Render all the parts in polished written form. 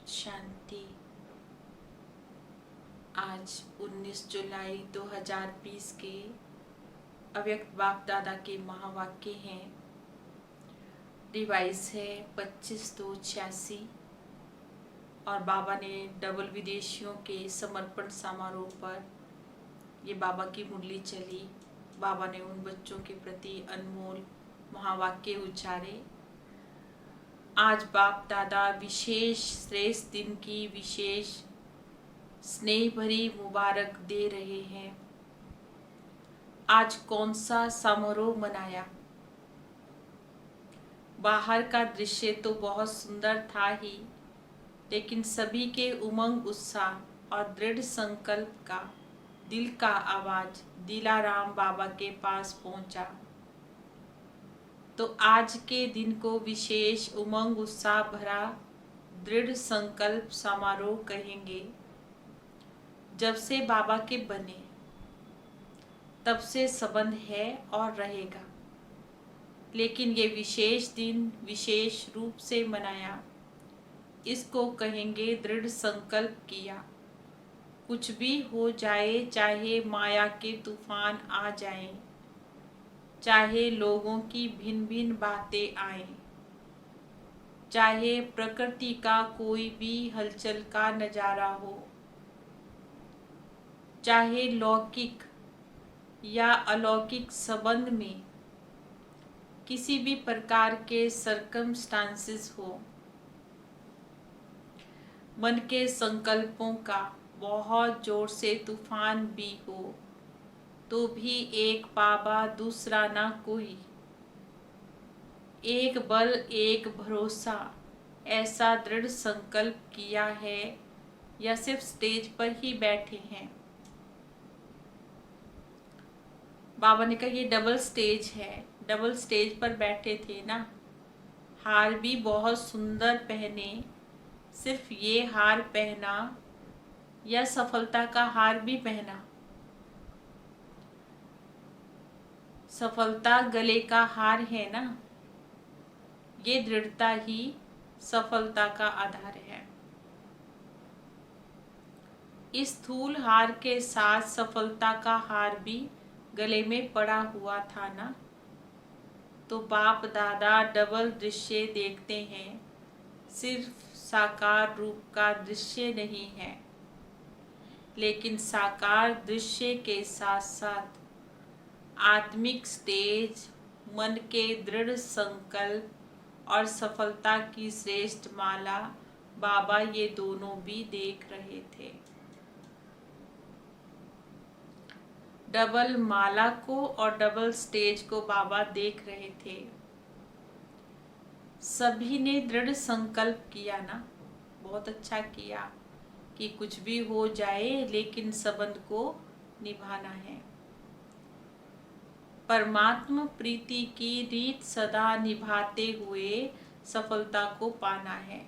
शांति। आज 19 जुलाई 2020 के अव्यक्त बाप दादा के महावाक्य हैं। डिवाइस है 2586 और बाबा ने डबल विदेशियों के समर्पण समारोह पर ये बाबा की मुरली चली। बाबा ने उन बच्चों के प्रति अनमोल महावाक्य उच्चारे। आज बाप दादा विशेष श्रेष्ठ दिन की विशेष स्नेह भरी मुबारक दे रहे हैं। आज कौन सा समारोह मनाया? बाहर का दृश्य तो बहुत सुंदर था ही, लेकिन सभी के उमंग उत्साह और दृढ़ संकल्प का दिल का आवाज दिलाराम बाबा के पास पहुंचा। तो आज के दिन को विशेष उमंग उत्साह भरा दृढ़ संकल्प समारोह कहेंगे। जब से बाबा के बने तब से संबंध है और रहेगा, लेकिन ये विशेष दिन विशेष रूप से मनाया। इसको कहेंगे दृढ़ संकल्प किया। कुछ भी हो जाए, चाहे माया के तूफान आ जाएं, चाहे लोगों की भिन्न भिन्न बातें आएं, चाहे प्रकृति का कोई भी हलचल का नजारा हो, चाहे लौकिक या अलौकिक संबंध में किसी भी प्रकार के सर्कमस्टांसेस हो, मन के संकल्पों का बहुत जोर से तूफान भी हो, तो भी एक बाबा दूसरा ना कोई, एक बल एक भरोसा, ऐसा दृढ़ संकल्प किया है या सिर्फ स्टेज पर ही बैठे हैं? बाबा ने कहा ये डबल स्टेज है। डबल स्टेज पर बैठे थे ना। हार भी बहुत सुंदर पहने, सिर्फ ये हार पहना या सफलता का हार भी पहना? सफलता गले का हार है ना। ये दृढ़ता ही सफलता का आधार है। इस स्थूल हार के साथ सफलता का हार भी गले में पड़ा हुआ था ना। तो बाप दादा डबल दृश्य देखते हैं, सिर्फ साकार रूप का दृश्य नहीं है, लेकिन साकार दृश्य के साथ साथ आत्मिक स्टेज, मन के दृढ़ संकल्प और सफलता की श्रेष्ठ माला बाबा ये दोनों भी देख रहे थे। डबल माला को और डबल स्टेज को बाबा देख रहे थे। सभी ने दृढ़ संकल्प किया ना। बहुत अच्छा किया कि कुछ भी हो जाए, लेकिन संबंध को निभाना है। परमात्मा प्रीति की रीत सदा निभाते हुए सफलता को पाना है।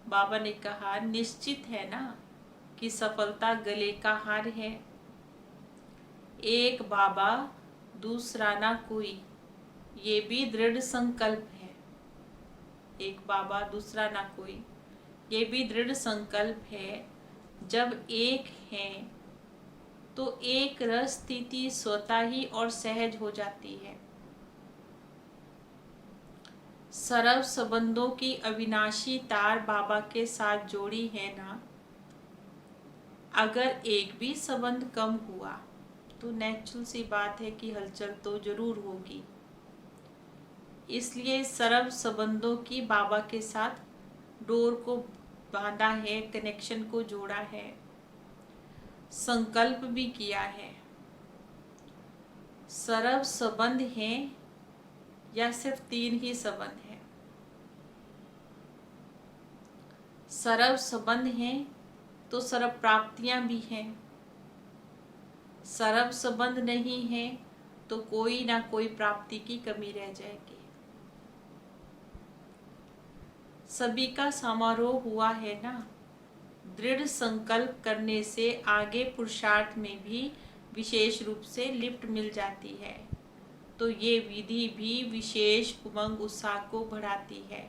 बाबा ने कहा निश्चित है ना कि सफलता गले का हार है। एक बाबा दूसरा ना कोई, ये भी दृढ़ संकल्प है। एक बाबा दूसरा ना कोई, ये भी दृढ़ संकल्प है। जब एक है तो एक रस स्थिति स्वतः ही और सहज हो जाती है। सर्व संबंधों की अविनाशी तार बाबा के साथ जोड़ी है ना। अगर एक भी संबंध कम हुआ तो नेचुरल सी बात है कि हलचल तो जरूर होगी। इसलिए सर्व संबंधों की बाबा के साथ डोर को बांधा है, कनेक्शन को जोड़ा है, संकल्प भी किया है। सर्व संबंध हैं या सिर्फ 3 ही संबंध हैं? सर्व संबंध हैं तो सर्व प्राप्तियां भी हैं। सर्व संबंध नहीं है तो कोई ना कोई प्राप्ति की कमी रह जाएगी। सभी का समारोह हुआ है ना। दृढ़ संकल्प करने से आगे पुरुषार्थ में भी विशेष रूप से लिफ्ट मिल जाती है। तो ये विधि भी विशेष उमंग उत्साह को बढ़ाती है।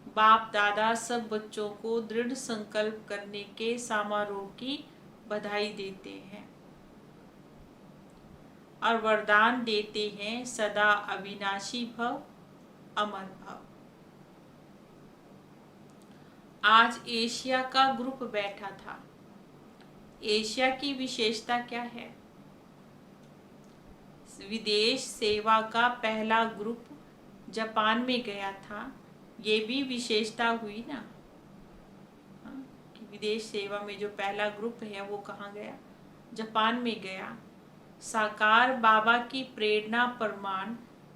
बाप दादा सब बच्चों को दृढ़ संकल्प करने के समारोह की बधाई देते हैं और वरदान देते हैं सदा अविनाशी भव, अमर भव। आज एशिया का ग्रुप बैठा था। एशिया की विशेषता क्या है? विदेश सेवा का पहला ग्रुप जापान में गया था। ये भी विशेषता हुई ना, कि विदेश सेवा में जो पहला ग्रुप है वो कहाँ गया? जापान में गया। साकार बाबा की प्रेरणा प्रमाण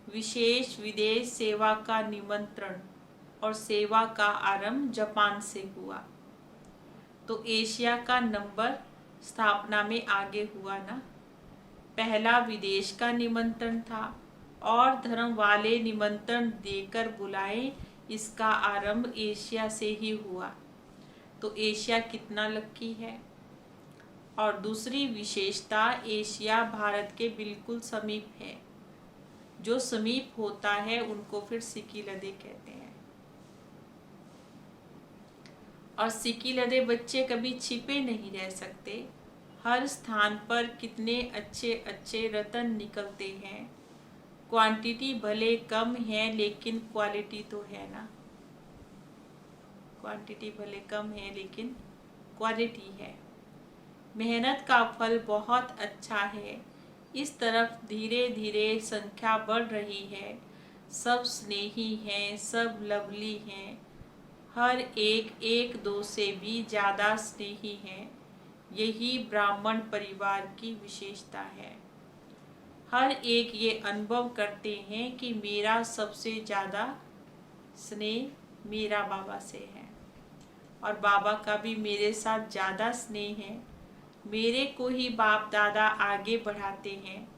विशेष विदेश सेवा का निमंत्रण और सेवा का आरंभ जापान से हुआ। तो एशिया का नंबर स्थापना में आगे हुआ ना। पहला विदेश का निमंत्रण था और धर्म वाले निमंत्रण देकर बुलाए, इसका आरंभ एशिया से ही हुआ। तो एशिया कितना लक्की है। और दूसरी विशेषता, एशिया भारत के बिल्कुल समीप है। जो समीप होता है उनको फिर सिकीलदे कहते हैं। और सिकीलदे बच्चे कभी छिपे नहीं रह सकते। हर स्थान पर कितने अच्छे अच्छे रतन निकलते हैं। क्वांटिटी भले कम है लेकिन क्वालिटी तो है ना। क्वांटिटी भले कम है लेकिन क्वालिटी है। मेहनत का फल बहुत अच्छा है। इस तरफ धीरे धीरे संख्या बढ़ रही है। सब स्नेही हैं, सब लवली हैं। हर एक एक दो से भी ज़्यादा स्नेही हैं। यही ब्राह्मण परिवार की विशेषता है। हर एक ये अनुभव करते हैं कि मेरा सबसे ज़्यादा स्नेह मेरा बाबा से है और बाबा का भी मेरे साथ ज़्यादा स्नेह है। मेरे को ही बाप दादा आगे बढ़ाते हैं।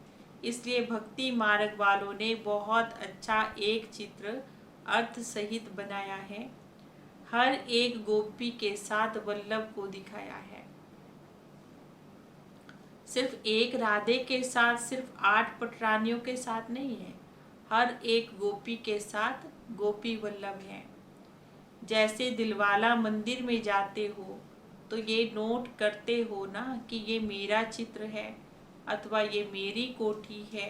इसलिए भक्ति मार्ग वालों ने बहुत अच्छा एक चित्र अर्थ सहित बनाया है। हर एक गोपी के साथ वल्लभ को दिखाया है। सिर्फ एक राधे के साथ, सिर्फ 8 पटरानियों के साथ नहीं है। हर एक गोपी के साथ गोपी वल्लभ है। जैसे दिलवाला मंदिर में जाते हो तो ये नोट करते हो ना कि ये मेरा चित्र है अथवा ये मेरी कोठी है।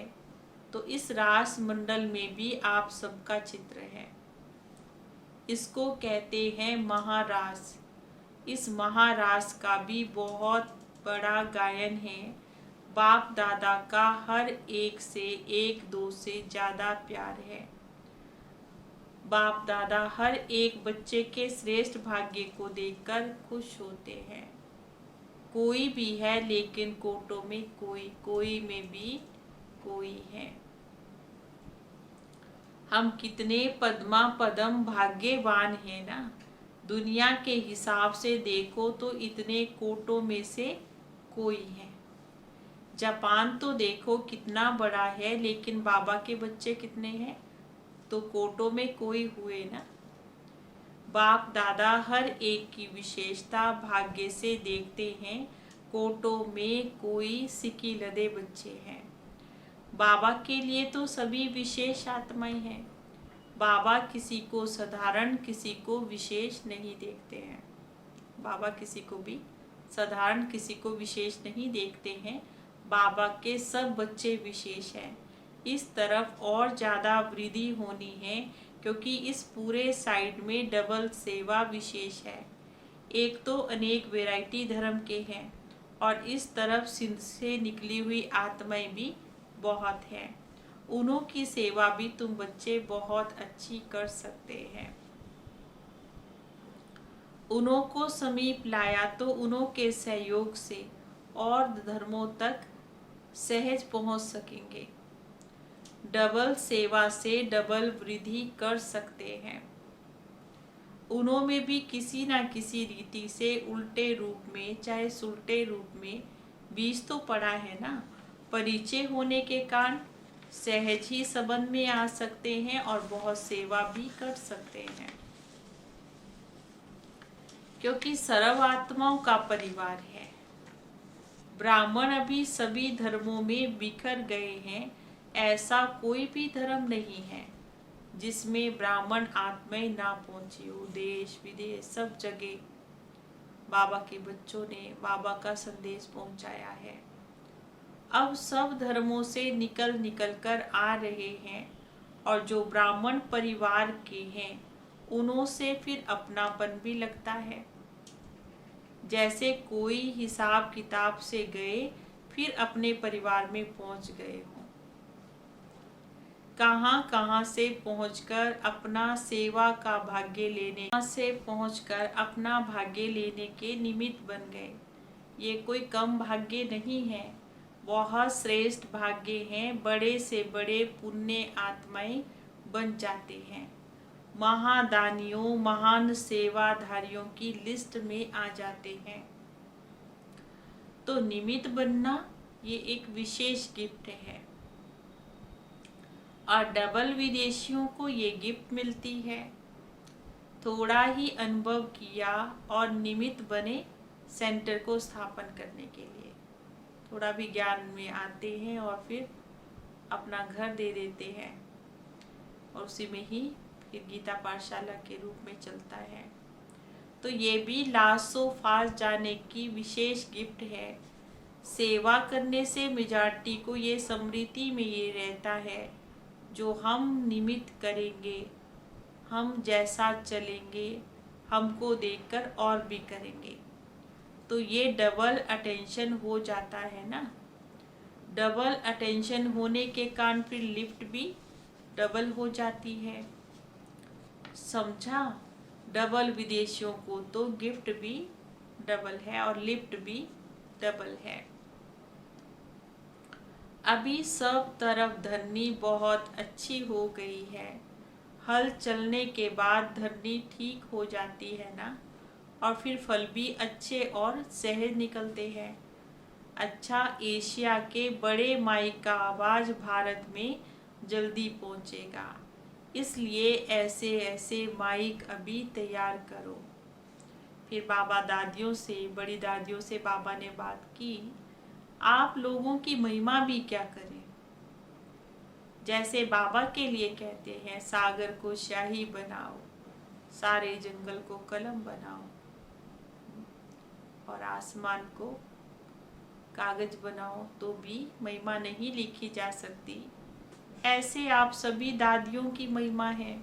तो इस रास मंडल में भी आप सबका चित्र है। इसको कहते हैं महारास। इस महारास का भी बहुत बड़ा गायन है। बाप दादा का हर एक से एक दो से ज़्यादा प्यार है। बाप दादा हर एक बच्चे के श्रेष्ठ भाग्य को देखकर खुश होते हैं। कोई भी है लेकिन कोटों में कोई, कोई में भी कोई है। हम कितने पद्मा पदम भाग्यवान हैं ना। दुनिया के हिसाब से देखो तो इतने कोटों में से कोई है। जापान तो देखो कितना बड़ा है लेकिन बाबा के बच्चे कितने हैं? तो कोटों में कोई हुए ना। बाप दादा हर एक की विशेषता भाग्य से देखते हैं। कोटों में कोई सिकीलदे बच्चे हैं। बाबा के लिए तो सभी विशेष आत्माएं हैं। बाबा किसी को साधारण, किसी को विशेष नहीं देखते हैं। बाबा किसी को भी साधारण, किसी को विशेष नहीं देखते हैं। बाबा के सब बच्चे विशेष हैं। इस तरफ और ज़्यादा वृद्धि होनी है क्योंकि इस पूरे साइड में डबल सेवा विशेष है। एक तो अनेक वैरायटी धर्म के हैं और इस तरफ सिंध से निकली हुई आत्माएं भी बहुत हैं। उन्हों की सेवा भी तुम बच्चे बहुत अच्छी कर सकते हैं। उन्हों को समीप लाया तो उन्हों के सहयोग से और धर्मों तक सहज पहुंच सकेंगे। डबल सेवा से डबल वृद्धि कर सकते हैं। उन्हों में भी किसी न किसी रीति से उल्टे रूप में चाहे सुलटे रूप में बीज तो पड़ा है ना। परिचय होने के कारण सहज ही संबंध में आ सकते हैं और बहुत सेवा भी कर सकते हैं क्योंकि सर्व आत्माओं का परिवार है। ब्राह्मण अभी सभी धर्मों में बिखर गए हैं, ऐसा कोई भी धर्म नहीं है। जिसमें ब्राह्मण आत्माएं ना पहुंची हो। देश विदेश सब जगह बाबा के बच्चों ने बाबा का संदेश पहुंचाया है। अब सब धर्मों से निकल निकल कर आ रहे हैं और जो ब्राह्मण परिवार के हैं उनों से फिर अपनापन भी लगता है। जैसे कोई हिसाब किताब से गए फिर अपने परिवार में पहुंच गए हों। कहाँ कहाँ से पहुंचकर अपना सेवा का भाग्य लेने अपना भाग्य लेने के निमित्त बन गए। ये कोई कम भाग्य नहीं है, बहुत श्रेष्ठ भाग्य हैं। बड़े से बड़े पुण्य आत्माएं बन जाते हैं, महादानियों महान सेवाधारियों की लिस्ट में आ जाते हैं। तो निमित्त बनना ये एक विशेष गिफ्ट है और डबल विदेशियों को ये गिफ्ट मिलती है। थोड़ा ही अनुभव किया और निमित्त बने सेंटर को स्थापन करने के लिए। थोड़ा भी ज्ञान में आते हैं और फिर अपना घर दे देते हैं और उसी में ही फिर गीता पाठशाला के रूप में चलता है। तो ये भी लास्ट सो फास्ट जाने की विशेष गिफ्ट है। सेवा करने से मेजॉरिटी को ये स्मृति में ये रहता है, जो हम निमित्त करेंगे, हम जैसा चलेंगे, हमको देखकर और भी करेंगे। तो ये डबल अटेंशन हो जाता है ना। डबल अटेंशन होने के कारण फिर लिफ्ट भी डबल हो जाती है। समझा? डबल विदेशियों को तो गिफ्ट भी डबल है और लिफ्ट भी डबल है। अभी सब तरफ धरनी बहुत अच्छी हो गई है। हल चलने के बाद धरनी ठीक हो जाती है ना, और फिर फल भी अच्छे और सहज निकलते हैं। अच्छा, एशिया के बड़े माइक का आवाज़ भारत में जल्दी पहुंचेगा, इसलिए ऐसे ऐसे माइक अभी तैयार करो। फिर बाबा दादियों से, बड़ी दादियों से बाबा ने बात की, आप लोगों की महिमा भी क्या करें। जैसे बाबा के लिए कहते हैं, सागर को शाही बनाओ, सारे जंगल को कलम बनाओ और आसमान को कागज बनाओ, तो भी महिमा नहीं लिखी जा सकती। ऐसे आप सभी दादियों की महिमा है।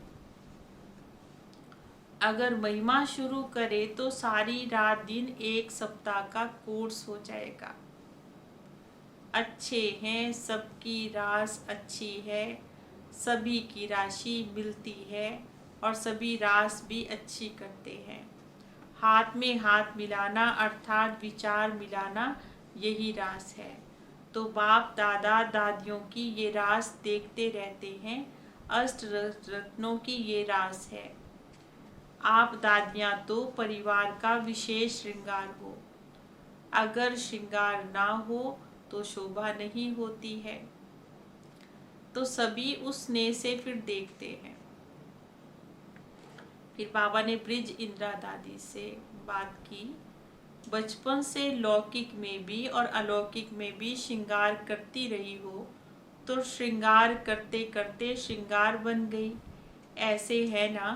अगर महिमा शुरू करे तो सारी रात दिन एक सप्ताह का कोर्स हो जाएगा। अच्छे हैं, सबकी रास अच्छी है, सभी की राशि मिलती है और सभी रास भी अच्छी करते हैं। हाथ में हाथ मिलाना अर्थात विचार मिलाना, यही रास है। तो बाप दादा दादियों की ये रास देखते रहते हैं। अष्ट रत्नों की ये रास है। आप दादियाँ तो परिवार का विशेष श्रृंगार हो। अगर श्रृंगार ना हो तो शोभा नहीं होती है। तो सभी उस स्नेह से फिर देखते हैं। फिर बाबा ने ब्रिज इंदिरा दादी से बात की, बचपन से लौकिक में भी और अलौकिक में भी श्रृंगार करती रही हो, तो श्रृंगार करते करते श्रृंगार बन गई। ऐसे है ना,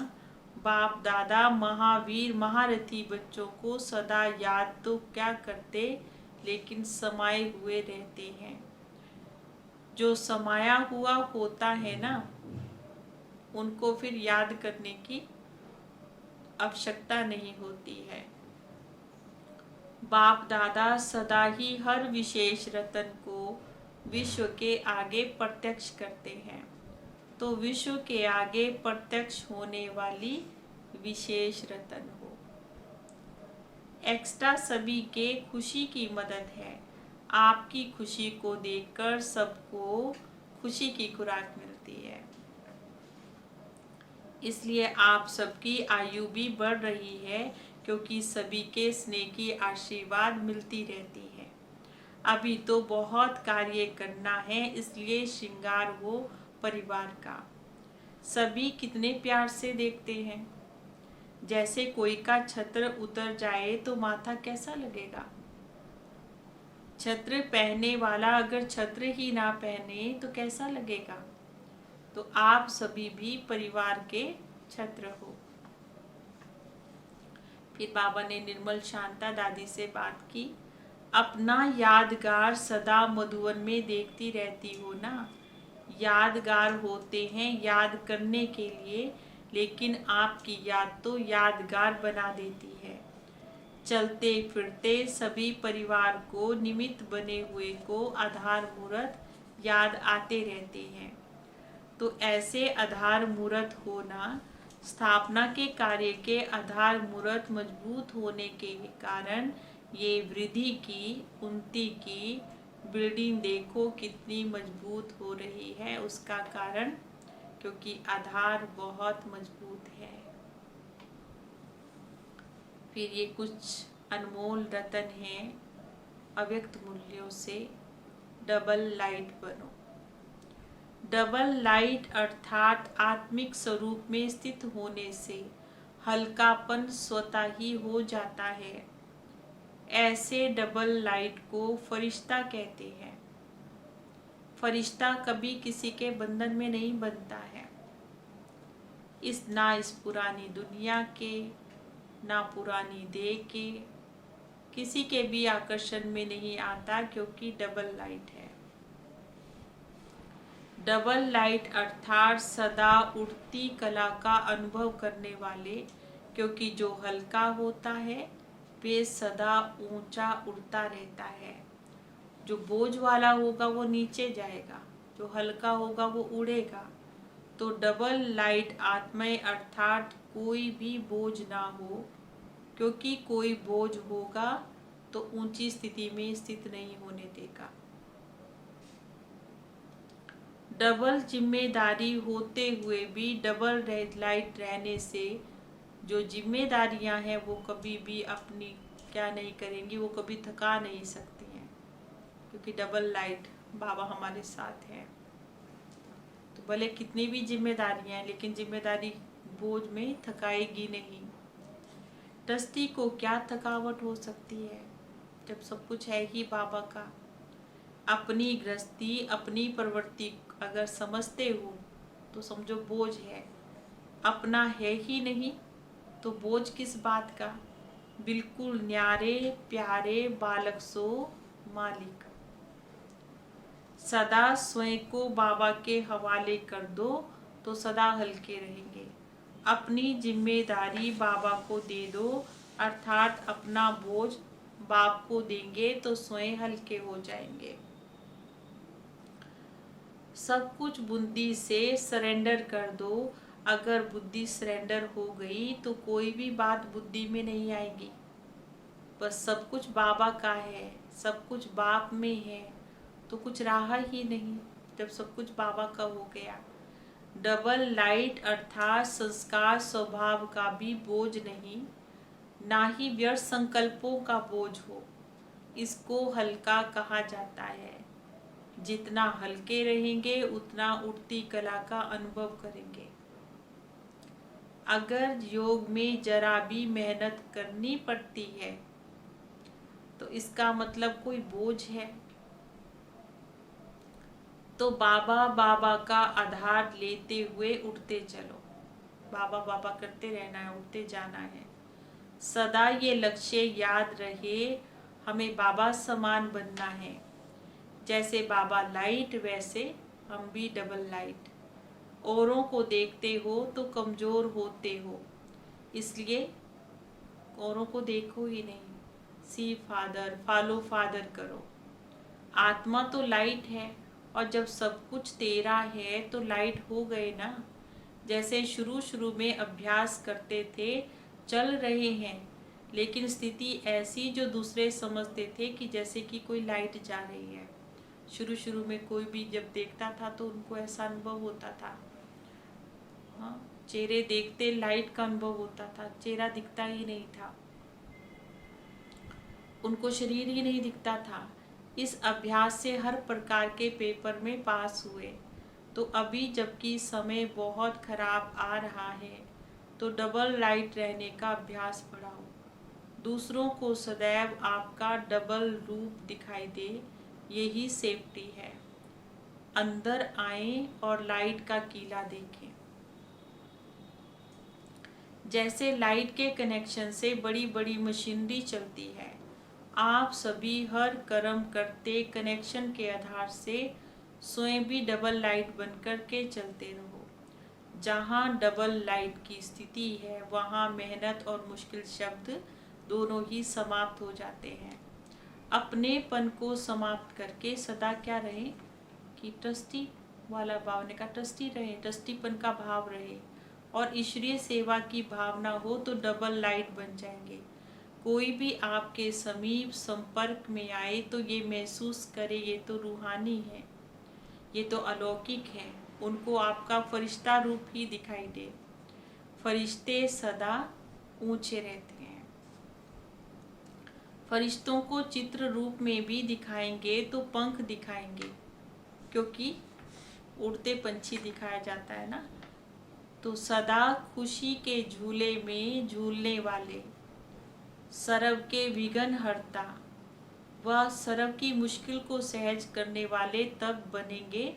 बाप दादा महावीर महारथी बच्चों को सदा याद तो क्या करते, लेकिन समाये हुए रहते हैं। जो समाया हुआ होता है ना, उनको फिर याद करने की आवश्यकता नहीं होती है। बाप दादा सदा ही हर विशेष रतन को विश्व के आगे प्रत्यक्ष करते हैं। तो विश्व के आगे प्रत्यक्ष होने वाली विशेष रतन हो। एक्स्ट्रा सभी के खुशी की मदद है। आपकी खुशी को देखकर सबको खुशी की खुराक मिलती है। इसलिए आप सबकी आयु भी बढ़ रही है, क्योंकि सभी के स्नेह की आशीर्वाद मिलती रहती है। अभी तो बहुत कार्य करना है, इसलिए श्रृंगार हो परिवार का। सभी कितने प्यार से देखते हैं। जैसे कोई का छत्र उतर जाए तो माथा कैसा लगेगा। छत्र पहनने वाला अगर छत्र ही ना पहने तो कैसा लगेगा। तो आप सभी भी परिवार के छत्र हो। फिर बाबा ने निर्मल शांता दादी से बात की, अपना यादगार सदा मधुवन में देखती रहती हो ना। यादगार होते हैं याद करने के लिए, लेकिन आपकी याद तो यादगार बना देती है। चलते फिरते सभी परिवार को निमित्त बने हुए को आधार मूर्त याद आते रहते हैं। तो ऐसे आधार मूर्त होना, स्थापना के कार्य के आधार मूर्त मजबूत होने के कारण ये वृद्धि की, उन्नति की बिल्डिंग देखो कितनी मजबूत हो रही है। उसका कारण क्योंकि आधार बहुत मजबूत है। फिर ये कुछ अनमोल रतन हैं अव्यक्त मूल्यों से। डबल लाइट बनो। डबल लाइट अर्थात आत्मिक स्वरूप में स्थित होने से हल्कापन स्वतः ही हो जाता है। ऐसे डबल लाइट को फरिश्ता कहते हैं। फरिश्ता कभी किसी के बंधन में नहीं बनता है। इस पुरानी दुनिया के, ना पुरानी देह के, किसी के भी आकर्षण में नहीं आता, क्योंकि डबल लाइट है। डबल लाइट अर्थात सदा उड़ती कला का अनुभव करने वाले, क्योंकि जो हल्का होता है वे सदा ऊंचा उड़ता रहता है। जो बोझ वाला होगा वो नीचे जाएगा, जो हल्का होगा वो उड़ेगा। तो डबल लाइट आत्माएं अर्थात कोई भी बोझ ना हो, क्योंकि कोई बोझ होगा तो ऊंची स्थिति में स्थित नहीं होने देगा। डबल जिम्मेदारी होते हुए भी डबल लाइट रहने से जो जिम्मेदारियां हैं वो कभी भी अपनी क्या नहीं करेंगी, वो कभी थका नहीं सकती हैं, क्योंकि डबल लाइट बाबा हमारे साथ हैं। तो भले कितनी भी जिम्मेदारियां हैं, लेकिन जिम्मेदारी बोझ में थकाएगी नहीं। ट्रस्टी को क्या थकावट हो सकती है जब सब कुछ है ही बाबा का। अपनी गृहस्थी, अपनी प्रवृत्ति अगर समझते हो तो समझो बोझ है। अपना है ही नहीं तो बोझ किस बात का। बिल्कुल न्यारे प्यारे बालक सो मालिक। सदा स्वयं को बाबा के हवाले कर दो तो सदा हल्के रहेंगे। अपनी जिम्मेदारी बाबा को दे दो, अर्थात अपना बोझ बाप को देंगे तो स्वयं हल्के हो जाएंगे। सब कुछ बुद्धि से सरेंडर कर दो। अगर बुद्धि सरेंडर हो गई तो कोई भी बात बुद्धि में नहीं आएगी। बस सब कुछ बाबा का है, सब कुछ बाप में है, तो कुछ रहा ही नहीं जब सब कुछ बाबा का हो गया। डबल लाइट अर्थात संस्कार स्वभाव का भी बोझ नहीं, ना ही व्यर्थ संकल्पों का बोझ हो। इसको हल्का कहा जाता है। जितना हल्के रहेंगे उतना उठती कला का अनुभव करेंगे। अगर योग में जरा भी मेहनत करनी पड़ती है तो इसका मतलब कोई बोझ है। तो बाबा बाबा का आधार लेते हुए उठते चलो। बाबा बाबा करते रहना है, उठते जाना है। सदा ये लक्ष्य याद रहे, हमें बाबा समान बनना है। जैसे बाबा लाइट वैसे हम भी डबल लाइट। औरों को देखते हो तो कमज़ोर होते हो, इसलिए औरों को देखो ही नहीं। सी फादर, फॉलो फादर करो। आत्मा तो लाइट है, और जब सब कुछ तेरा है तो लाइट हो गए ना। जैसे शुरू में अभ्यास करते थे, चल रहे हैं, लेकिन स्थिति ऐसी जो दूसरे समझते थे कि जैसे कि कोई लाइट जा रही है। शुरू में कोई भी जब देखता था तो उनको ऐसा अनुभव होता था। हाँ, चेहरे देखते लाइट का अनुभव होता था, चेहरा दिखता ही नहीं था, उनको शरीर ही नहीं दिखता था। इस अभ्यास से हर प्रकार के पेपर में पास हुए। तो अभी जबकि समय बहुत खराब आ रहा है तो डबल लाइट रहने का अभ्यास बढ़ाओ। दूसरों को सदैव आपका डबल रूप दिखाई दे, यही सेफ्टी है। अंदर आएं और लाइट का किला देखें। जैसे लाइट के कनेक्शन से बड़ी बड़ी मशीनरी चलती है, आप सभी हर कर्म करते कनेक्शन के आधार से स्वयं भी डबल लाइट बनकर के चलते रहो। जहाँ डबल लाइट की स्थिति है वहाँ मेहनत और मुश्किल शब्द दोनों ही समाप्त हो जाते हैं। अपनेपन को समाप्त करके सदा क्या रहे कि ट्रस्टी वाला भाव ने कहा, ट्रस्टी रहे, ट्रस्टीपन का भाव रहे और ईश्वरीय सेवा की भावना हो तो डबल लाइट बन जाएंगे। कोई भी आपके समीप संपर्क में आए तो ये महसूस करे ये तो रूहानी है, ये तो अलौकिक है, उनको आपका फरिश्ता रूप ही दिखाई दे। फरिश्ते सदा ऊंचे रहते हैं। फरिश्तों को चित्र रूप में भी दिखाएंगे तो पंख दिखाएंगे, क्योंकि उड़ते पंछी दिखाया जाता है ना। तो सदा खुशी के झूले में झूलने वाले, सरव के विघ्न हरता व सरव की मुश्किल को सहज करने वाले तब बनेंगे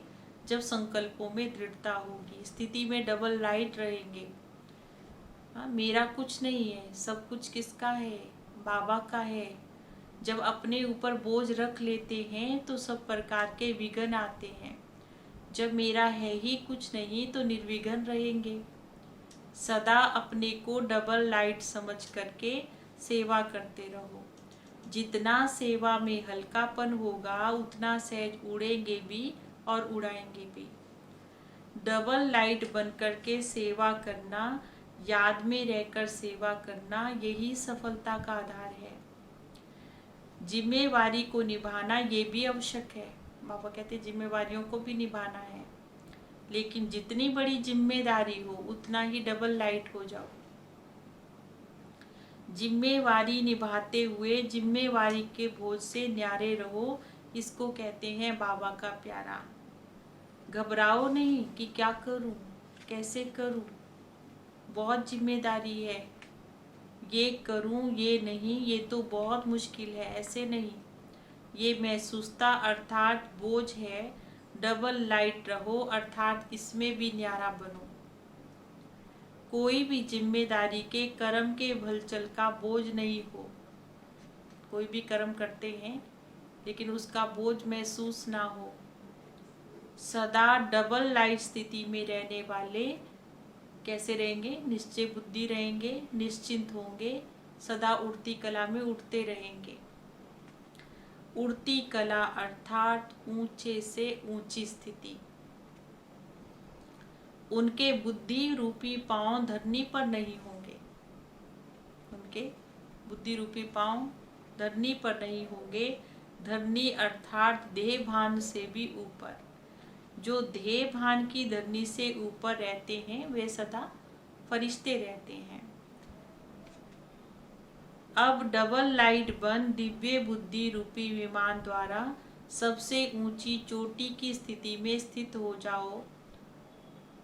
जब संकल्पों में दृढ़ता होगी, स्थिति में डबल लाइट रहेंगे। मेरा कुछ नहीं है, सब कुछ किसका है? बाबा का है। जब अपने ऊपर बोझ रख लेते हैं तो सब प्रकार के विघ्न आते हैं। जब मेरा है ही कुछ नहीं तो निर्विघ्न रहेंगे। सदा अपने को डबल लाइट समझ करके सेवा करते रहो। जितना सेवा में हल्कापन होगा उतना सहज उड़ेंगे भी और उड़ाएंगे भी। डबल लाइट बन करके सेवा करना, याद में रहकर सेवा करना, यही सफलता का आधार है। जिम्मेवारी को निभाना ये भी आवश्यक है। बाबा कहते जिम्मेवारियों को भी निभाना है, लेकिन जितनी बड़ी जिम्मेदारी हो उतना ही डबल लाइट हो जाओ। जिम्मेवारी निभाते हुए जिम्मेवारी के बोझ से न्यारे रहो, इसको कहते हैं बाबा का प्यारा। घबराओ नहीं कि क्या करूं, कैसे करूं, बहुत जिम्मेदारी है, ये करूं ये नहीं, ये तो बहुत मुश्किल है, ऐसे नहीं। ये महसूसता अर्थात बोझ है। डबल लाइट रहो अर्थात इसमें भी न्यारा बनो। कोई भी जिम्मेदारी के कर्म के भलचल का बोझ नहीं हो। कोई भी कर्म करते हैं लेकिन उसका बोझ महसूस ना हो। सदा डबल लाइट स्थिति में रहने वाले कैसे रहेंगे? निश्चय बुद्धि रहेंगे, निश्चिंत होंगे, सदा उड़ती कला में उड़ते रहेंगे। उड़ती कला अर्थात ऊंचे से ऊंची स्थिति। उनके बुद्धि रूपी पांव धरनी पर नहीं होंगे। उनके बुद्धि रूपी पांव धरनी पर नहीं होंगे। धरनी अर्थात देह भान से भी ऊपर। जो देह भान की धरनी से ऊपर रहते हैं वे सदा फरिश्ते रहते हैं। अब डबल लाइट बन दिव्य बुद्धि रूपी विमान द्वारा सबसे ऊंची चोटी की स्थिति में स्थित हो जाओ।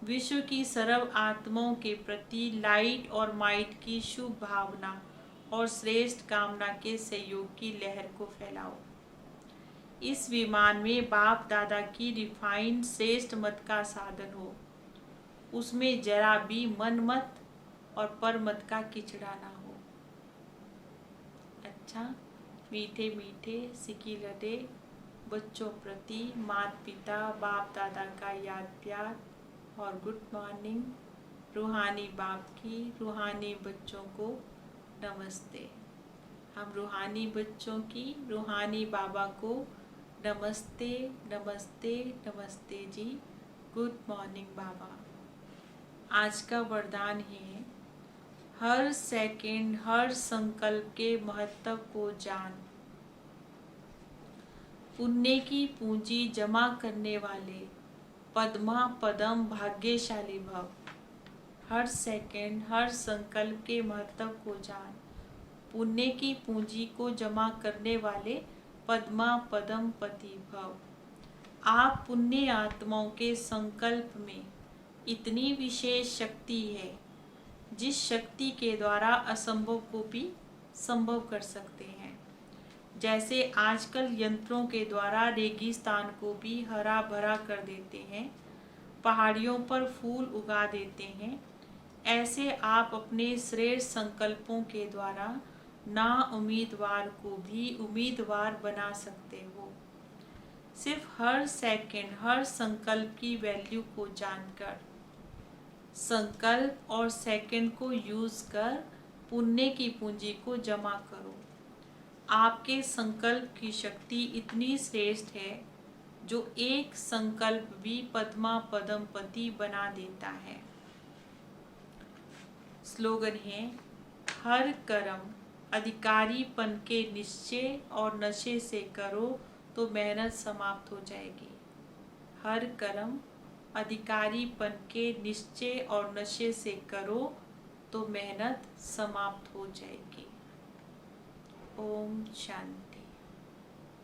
विश्व की सर्व आत्माओं के प्रति लाइट और माइट की शुभ भावना और श्रेष्ठ कामना के सहयोग की लहर को फैलाओ। इस विमान में बाप दादा की रिफाइंड श्रेष्ठ मत का साधन हो। उसमें जरा भी मन मत और पर मत का किचड़ा ना हो। अच्छा, मीठे मीठे सिकी लडे बच्चों प्रति माता पिता बाप दादा का याद प्यार और गुड मॉर्निंग। रूहानी बाप की रूहानी बच्चों को नमस्ते। हम रूहानी बच्चों की रूहानी बाबा को नमस्ते नमस्ते नमस्ते जी। गुड मॉर्निंग बाबा। आज का वरदान है, हर सेकंड हर संकल्प के महत्व को जान। पुण्य की पूंजी जमा करने वाले पद्मा पदम भाग्यशाली भव। हर सेकंड हर संकल्प के महत्व को जान। पुण्य की पूंजी को जमा करने वाले पद्मा पदम पति भव। आप पुण्य आत्माओं के संकल्प में इतनी विशेष शक्ति है जिस शक्ति के द्वारा असंभव को भी संभव कर सकते हैं। जैसे आजकल यंत्रों के द्वारा रेगिस्तान को भी हरा भरा कर देते हैं, पहाड़ियों पर फूल उगा देते हैं, ऐसे आप अपने श्रेष्ठ संकल्पों के द्वारा ना उम्मीदवार को भी उम्मीदवार बना सकते हो। सिर्फ हर सेकंड, हर संकल्प की वैल्यू को जानकर, संकल्प और सेकंड को यूज कर पुण्य की पूंजी को जमा करो। आपके संकल्प की शक्ति इतनी श्रेष्ठ है जो एक संकल्प भी पद्मा पदमपति बना देता है। स्लोगन है, हर कर्म अधिकारीपन के निश्चय और नशे से करो तो मेहनत समाप्त हो जाएगी। हर कर्म अधिकारीपन के निश्चय और नशे से करो तो मेहनत समाप्त हो जाएगी। ओम शांति।